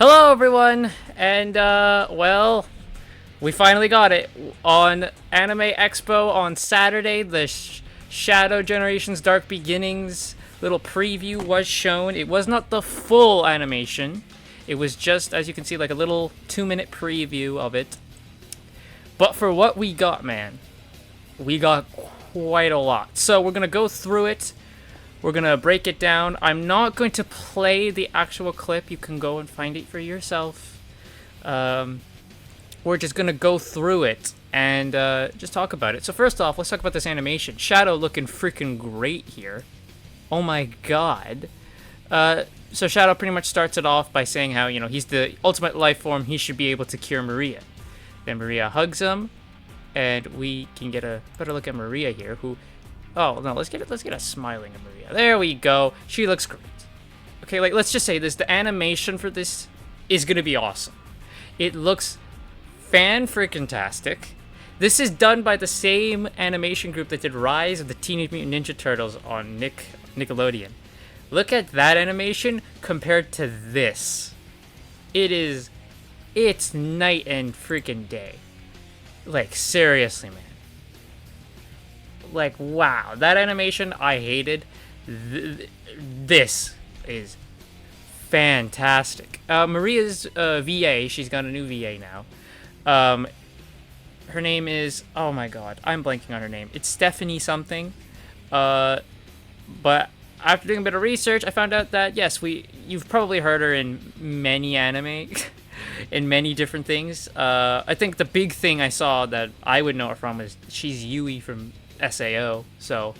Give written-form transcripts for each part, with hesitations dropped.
Hello, everyone, and well, we finally got it on Anime Expo on Saturday. The Shadow Generations Dark Beginnings little preview was shown. It was not the full animation. It was just, as you can see, like a little 2-minute preview of it. But for what we got, man, we got quite a lot. So we're gonna go through it. We're going to break it down. I'm not going to play the actual clip. You can go and find it for yourself. We're just going to go through it and just talk about it. So first off, let's talk about this animation. Shadow looking freaking great here. Oh my god. So Shadow pretty much starts it off by saying how, he's the ultimate life form. He should be able to cure Maria. Then Maria hugs him. And we can get a better look at Maria here, who... Oh, no, let's get a smiling Maria. There we go. She looks great. Okay, like, let's just say this. The animation for this is going to be awesome. It looks fan-freaking-tastic. This is done by the same animation group that did Rise of the Teenage Mutant Ninja Turtles on Nickelodeon. Look at that animation compared to this. It's night and freaking day. Like, seriously, man. Like, wow, that animation I hated. This is fantastic. Maria's VA, she's got a new VA now. Her name is, oh my god, I'm blanking on her name. It's Stephanie something. But after doing a bit of research, I found out that yes, you've probably heard her in many anime, in many different things. I think the big thing I saw that I would know her from is she's Yui from SAO. So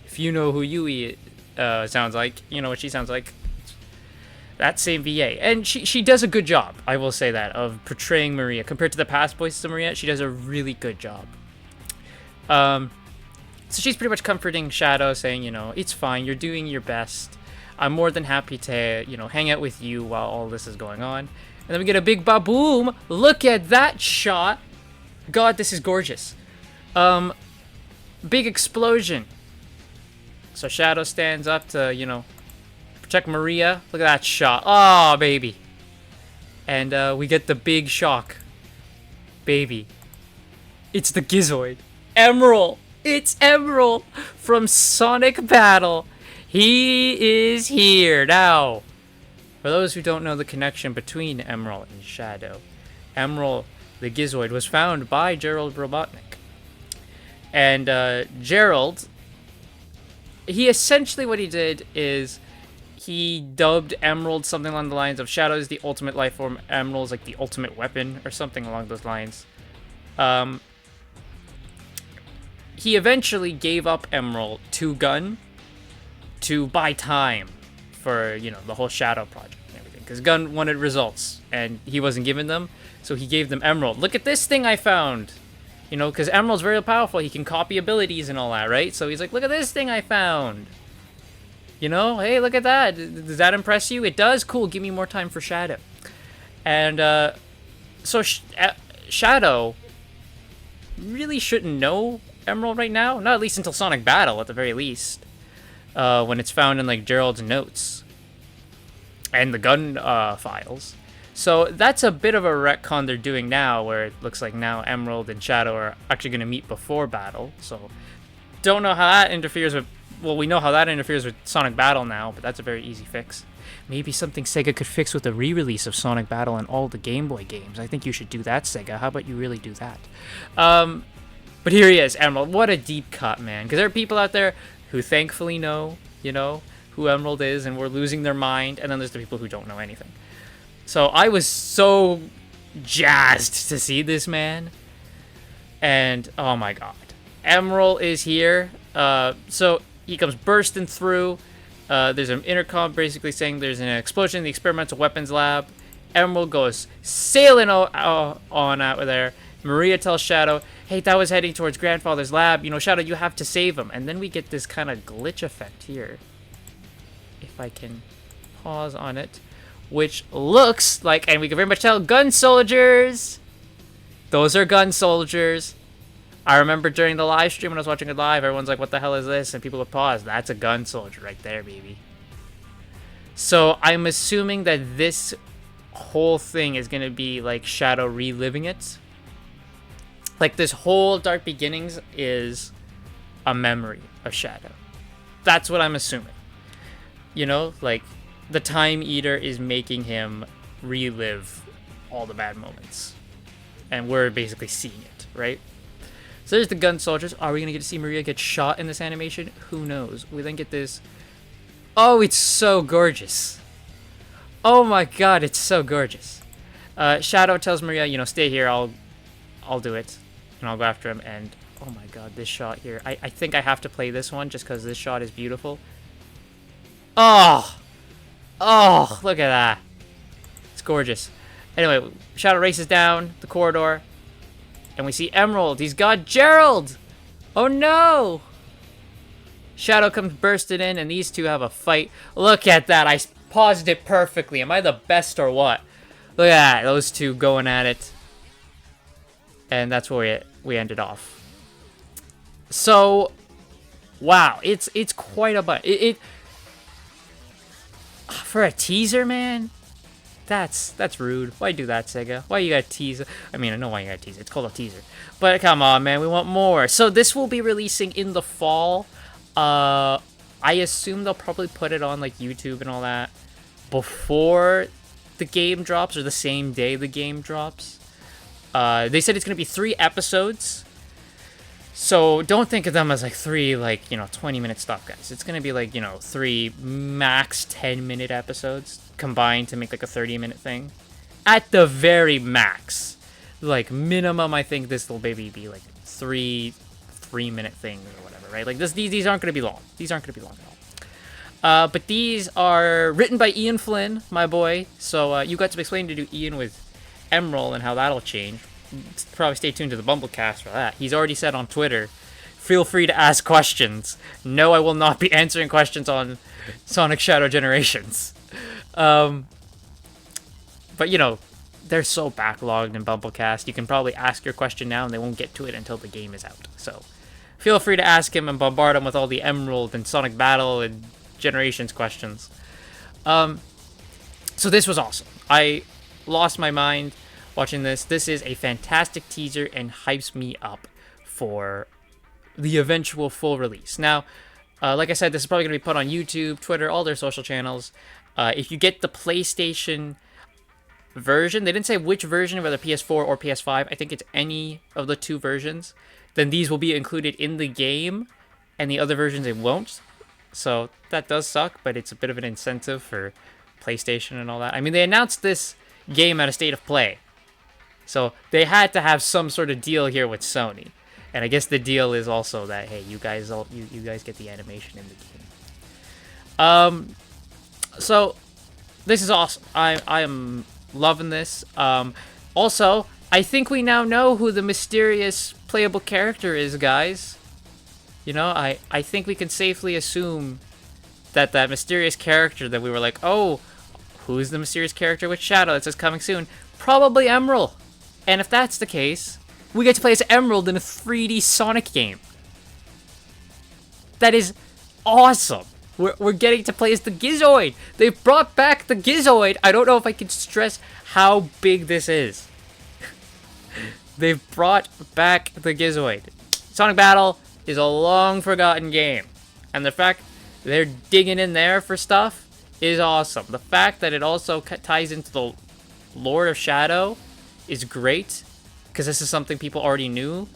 if you know who Yui sounds like, you know what she sounds like. That same VA, and she does a good job, I will say that, of portraying Maria compared to the past voices of Maria. She does a really good job. So she's pretty much comforting Shadow, saying, it's fine, you're doing your best. I'm more than happy to, hang out with you while all this is going on. And then we get a big ba-boom. Look at that shot. God, this is gorgeous. Big explosion. So Shadow stands up to, protect Maria. Look at that shot. Oh, baby. And we get the big shock. Baby. It's the Gizoid. Emerald. It's Emerald from Sonic Battle. He is here. Now, for those who don't know the connection between Emerald and Shadow, Emerald, the Gizoid, was found by Gerald Robotnik. And Gerald, he essentially, what he did is he dubbed Emerald something along the lines of Shadow is the ultimate life form, Emerald's like the ultimate weapon, or something along those lines. He eventually gave up Emerald to Gun to buy time for, the whole Shadow project and everything. Because Gun wanted results, and he wasn't giving them, so he gave them Emerald. Look at this thing I found! Because Emerald's very powerful. He can copy abilities and all that, right? So he's like, look at this thing I found. Hey, look at that. Does that impress you? It does? Cool, give me more time for Shadow. And, so Shadow really shouldn't know Emerald right now. Not at least until Sonic Battle, at the very least. When it's found in, like, Gerald's notes. And the Gun, files. So that's a bit of a retcon they're doing now, where it looks like now Emerald and Shadow are actually going to meet before battle. So don't know how that interferes with... Well, we know how that interferes with Sonic Battle now, but that's a very easy fix. Maybe something Sega could fix with a re-release of Sonic Battle and all the Game Boy games. I think you should do that, Sega. How about you really do that? But here he is, Emerald. What a deep cut, man. Because there are people out there who thankfully know, who Emerald is, and we're losing their mind. And then there's the people who don't know anything. So I was so jazzed to see this, man. And, oh my god. Emerald is here. So he comes bursting through. There's an intercom basically saying there's an explosion in the experimental weapons lab. Emerald goes sailing on out there. Maria tells Shadow, hey, that was heading towards Grandfather's lab. Shadow, you have to save him. And then we get this kind of glitch effect here. If I can pause on it. Which looks like, and we can very much tell, gun soldiers. Those are gun soldiers. I remember during the live stream when I was watching it live, everyone's like, what the hell is this? And people would pause. That's a gun soldier right there, baby. So I'm assuming that this whole thing is gonna be like Shadow reliving it. Like this whole Dark Beginnings is a memory of Shadow. That's what I'm assuming. You know, like the Time Eater is making him relive all the bad moments. And we're basically seeing it, right? So there's the gun soldiers. Are we going to get to see Maria get shot in this animation? Who knows? We then get this. Oh, it's so gorgeous. Oh my god, it's so gorgeous. Shadow tells Maria, you know, stay here. I'll do it. And I'll go after him. And oh my god, this shot here. I think I have to play this one just because this shot is beautiful. Oh! Oh, look at that. It's gorgeous. Anyway, Shadow races down the corridor. And we see Emerald. He's got Gerald! Oh no! Shadow comes bursting in, and these two have a fight. Look at that. I paused it perfectly. Am I the best or what? Look at that. Those two going at it. And that's where we ended off. So, wow. It's quite a bunch. For a teaser, man? That's rude. Why do that, Sega? Why you gotta tease? I mean, I know why you gotta tease. It's called a teaser. But come on, man. We want more. So this will be releasing in the fall. I assume they'll probably put it on like YouTube and all that before the game drops or the same day the game drops. They said it's gonna be 3 episodes. So don't think of them as like 3 like, you know, 20-minute stuff, guys. It's gonna be like, you know, 3 max 10-minute episodes combined to make like a 30-minute thing. At the very max. Like minimum, I think this will maybe be like 3-minute things or whatever, right? Like these aren't gonna be long. These aren't gonna be long at all. But these are written by Ian Flynn, my boy. So you got to explain to do Ian with Emerald and how that'll change. Probably stay tuned to the Bumblecast for that. He's already said on Twitter, feel free to ask questions. No, I will not be answering questions on Sonic Shadow Generations. But you know, they're so backlogged in Bumblecast. You can probably ask your question now and they won't get to it until the game is out. So feel free to ask him and bombard him with all the Emerald and Sonic Battle and Generations questions. So this was awesome. I lost my mind watching this. This is a fantastic teaser and hypes me up for the eventual full release. Now, like I said, this is probably going to be put on YouTube, Twitter, all their social channels. If you get the PlayStation version, they didn't say which version, whether PS4 or PS5. I think it's any of the 2 versions. Then these will be included in the game, and the other versions it won't. So that does suck, but it's a bit of an incentive for PlayStation and all that. I mean, they announced this game at a State of Play. So they had to have some sort of deal here with Sony. And I guess the deal is also that, hey, you guys get the animation in the game. So this is awesome. I am loving this. Also, I think we now know who the mysterious playable character is, guys. You know, I think we can safely assume that mysterious character that we were like, oh, who's the mysterious character with Shadow that says coming soon? Probably Emerald. And if that's the case, we get to play as Emerald in a 3D Sonic game. That is awesome. We're getting to play as the Gizoid. They've brought back the Gizoid. I don't know if I can stress how big this is. They've brought back the Gizoid. Sonic Battle is a long forgotten game. And the fact they're digging in there for stuff is awesome. The fact that it also ties into the Lord of Shadow is great, because this is something people already knew,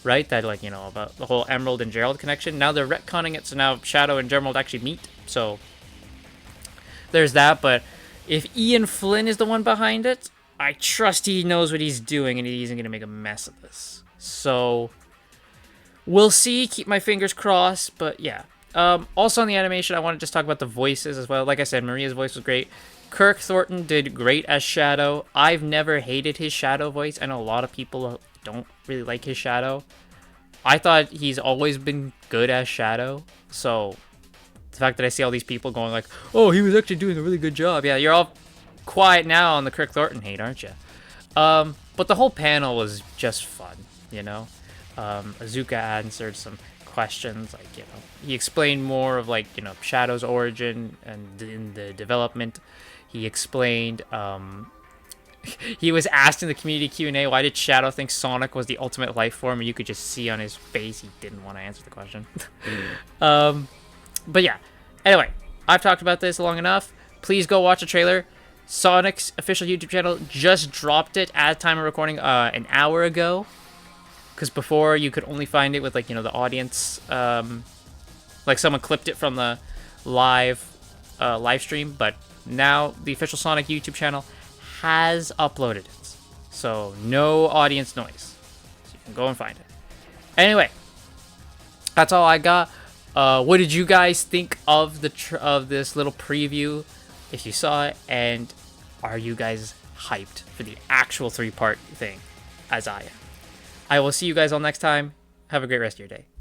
right? That, like, you know, about the whole Emerald and Gerald connection. Now they're retconning it, so now Shadow and Emerald actually meet. So there's that. But if Ian Flynn is the one behind it, I trust he knows what he's doing and he isn't going to make a mess of this. So we'll see. Keep my fingers crossed. But yeah. Also on the animation, I want to just talk about the voices as well. Like I said, Maria's voice was great. Kirk Thornton did great as Shadow. I've never hated his Shadow voice. I know a lot of people don't really like his Shadow. I thought he's always been good as Shadow. So the fact that I see all these people going like, oh, he was actually doing a really good job. Yeah, you're all quiet now on the Kirk Thornton hate, aren't you? But the whole panel was just fun, you know? Azuka answered some questions, like, you know, he explained more of, like, you know, Shadow's origin and in the development. He explained. He was asked in the community Q&A, why did Shadow think Sonic was the ultimate life form, and you could just see on his face he didn't want to answer the question. But yeah, anyway, I've talked about this long enough. Please go watch the trailer. Sonic's official YouTube channel just dropped it at time of recording an hour ago, because before you could only find it with, like, you know, the audience, like someone clipped it from the live stream, but now the official Sonic YouTube channel has uploaded it, so no audience noise, so you can go and find it. Anyway, that's all I got. What did you guys think of this little preview, if you saw it, and are you guys hyped for the actual 3-part thing, as I am? I will see you guys all next time. Have a great rest of your day.